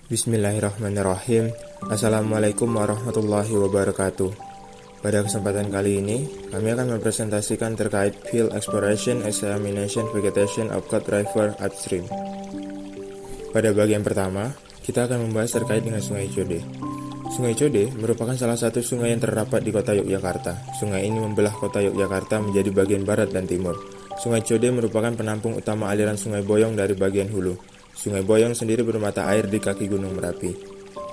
Bismillahirrahmanirrahim. Assalamualaikum warahmatullahi wabarakatuh. Pada kesempatan kali ini, kami akan mempresentasikan terkait Field Exploration Examination Vegetation of Cod River Upstream. Pada bagian pertama, kita akan membahas terkait dengan Sungai Code. Sungai Code merupakan salah satu sungai yang terdapat di kota Yogyakarta. Sungai ini membelah kota Yogyakarta menjadi bagian barat dan timur. Sungai Code merupakan penampung utama aliran Sungai Boyong dari bagian hulu. Sungai Boyong sendiri bermata air di kaki Gunung Merapi.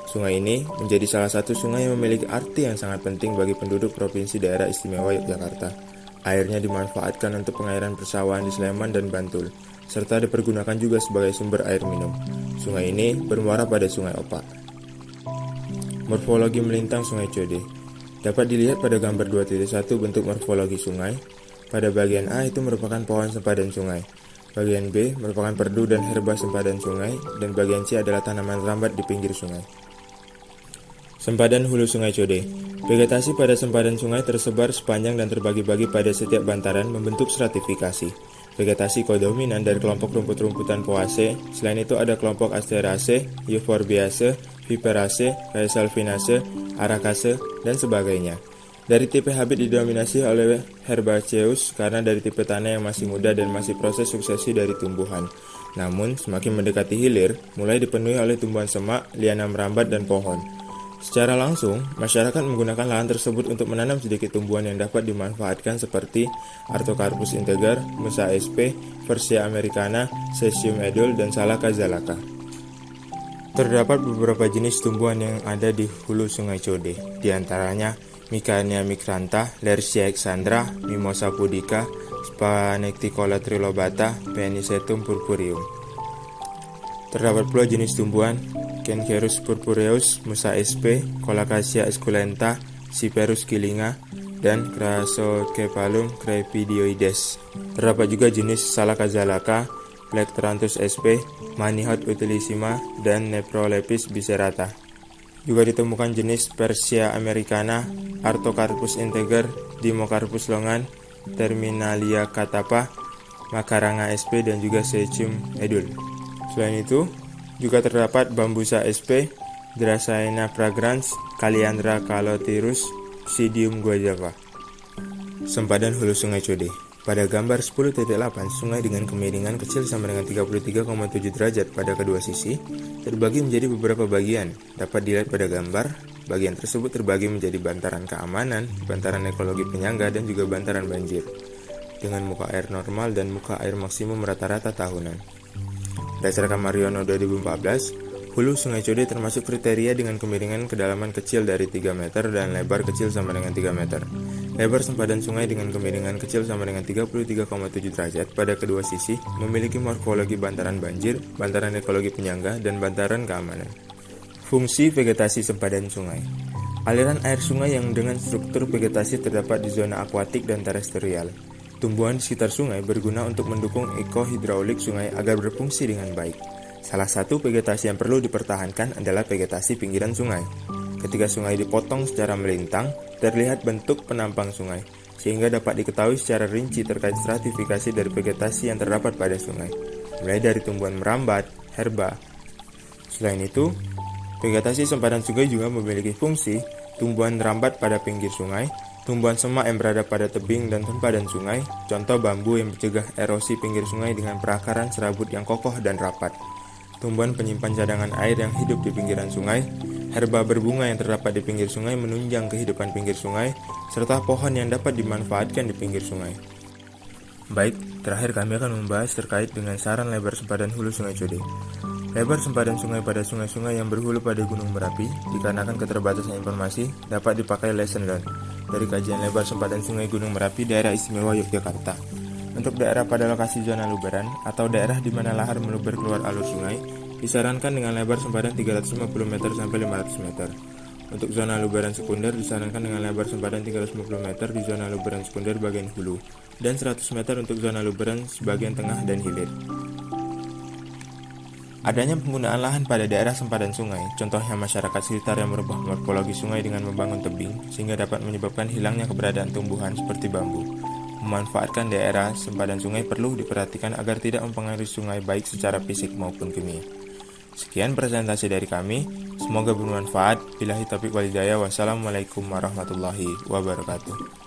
Sungai ini menjadi salah satu sungai yang memiliki arti yang sangat penting bagi penduduk Provinsi Daerah Istimewa Yogyakarta. Airnya dimanfaatkan untuk pengairan persawahan di Sleman dan Bantul, serta dipergunakan juga sebagai sumber air minum. Sungai ini bermuara pada Sungai Opak. Morfologi melintang Sungai Code dapat dilihat pada gambar 2.1 bentuk morfologi sungai. Pada bagian A itu merupakan pohon sempadan sungai. Bagian B merupakan perdu dan herba sempadan sungai, dan bagian C adalah tanaman rambat di pinggir sungai. Sempadan hulu Sungai Code. Vegetasi pada sempadan sungai tersebar sepanjang dan terbagi-bagi pada setiap bantaran membentuk stratifikasi. Vegetasi kodominan dari kelompok rumput-rumputan Poaceae. Selain itu ada kelompok Asteraceae, Euphorbiaceae, Viperaceae, Caesalpinaceae, Aracaceae, dan sebagainya. Dari tipe habit didominasi oleh Herbaceous karena dari tipe tanah yang masih muda dan masih proses suksesi dari tumbuhan. Namun, semakin mendekati hilir, mulai dipenuhi oleh tumbuhan semak, liana merambat, dan pohon. Secara langsung, masyarakat menggunakan lahan tersebut untuk menanam sedikit tumbuhan yang dapat dimanfaatkan seperti Artocarpus integer, Musa sp, Versia americana, Cesium edul, dan Salaka zalaka. Terdapat beberapa jenis tumbuhan yang ada di hulu Sungai Code, di antaranya Micania micrantha, Lersia exandra, Mimosa pudica, Spanecticola trilobata, Penicetum purpureum. Terdapat pula jenis tumbuhan Kencherus purpureus, Musa sp, Colacacia esculenta, Cyperus quilinga, dan Crasocephalum crepidioides. Terdapat juga jenis Salaka zalaka, Plectranthus sp, Manihot utilissima, dan Neprolepis biserata. Juga ditemukan jenis Persia americana, Artocarpus integer, Dimocarpus longan, Terminalia catapa, Macaranga sp, dan juga Cesium edul. Selain itu, juga terdapat Bambusa sp, Dracaena fragrans, Kaliandra calotirus, Psidium guajava. Sempadan hulu Sungai Code. Pada gambar 10.8, sungai dengan kemiringan kecil sama dengan 33,7 derajat pada kedua sisi, terbagi menjadi beberapa bagian. Dapat dilihat pada gambar, bagian tersebut terbagi menjadi bantaran keamanan, bantaran ekologi penyangga, dan juga bantaran banjir, dengan muka air normal dan muka air maksimum rata-rata tahunan. Berdasarkan Mariono 2014, hulu Sungai Code termasuk kriteria dengan kemiringan kedalaman kecil dari 3 meter dan lebar kecil sama dengan 3 meter. Lebar sempadan sungai dengan kemiringan kecil sama dengan 33,7 derajat pada kedua sisi memiliki morfologi bantaran banjir, bantaran ekologi penyangga, dan bantaran keamanan. Fungsi vegetasi sempadan sungai. Aliran air sungai yang dengan struktur vegetasi terdapat di zona akuatik dan terestrial. Tumbuhan di sekitar sungai berguna untuk mendukung ekohidraulik sungai agar berfungsi dengan baik. Salah satu vegetasi yang perlu dipertahankan adalah vegetasi pinggiran sungai. Ketika sungai dipotong secara melintang, terlihat bentuk penampang sungai, sehingga dapat diketahui secara rinci terkait stratifikasi dari vegetasi yang terdapat pada sungai, mulai dari tumbuhan merambat, herba. Selain itu, vegetasi sempadan sungai juga memiliki fungsi tumbuhan merambat pada pinggir sungai, tumbuhan semak yang berada pada tebing dan sempadan sungai, contoh bambu yang mencegah erosi pinggir sungai dengan perakaran serabut yang kokoh dan rapat, tumbuhan penyimpan cadangan air yang hidup di pinggiran sungai, herba berbunga yang terdapat di pinggir sungai menunjang kehidupan pinggir sungai, serta pohon yang dapat dimanfaatkan di pinggir sungai. Baik, terakhir kami akan membahas terkait dengan saran lebar sempadan hulu Sungai Code. Lebar sempadan sungai pada sungai-sungai yang berhulu pada Gunung Merapi, dikarenakan keterbatasan informasi, dapat dipakai lesson learn dari kajian lebar sempadan sungai Gunung Merapi daerah istimewa Yogyakarta. Untuk daerah pada lokasi zona luberan atau daerah di mana lahar meluber keluar alur sungai, disarankan dengan lebar sempadan 350 meter sampai 500 meter. Untuk zona luberan sekunder disarankan dengan lebar sempadan 350 meter di zona luberan sekunder bagian hulu dan 100 meter untuk zona luberan sebagian tengah dan hilir. Adanya penggunaan lahan pada daerah sempadan sungai, contohnya masyarakat sekitar yang merubah morfologi sungai dengan membangun tebing, sehingga dapat menyebabkan hilangnya keberadaan tumbuhan seperti bambu. Memanfaatkan daerah sempadan sungai perlu diperhatikan agar tidak mempengaruhi sungai baik secara fisik maupun kimia. Sekian presentasi dari kami, semoga bermanfaat. Billahi taufiq wal hidayah. Wassalamualaikum warahmatullahi wabarakatuh.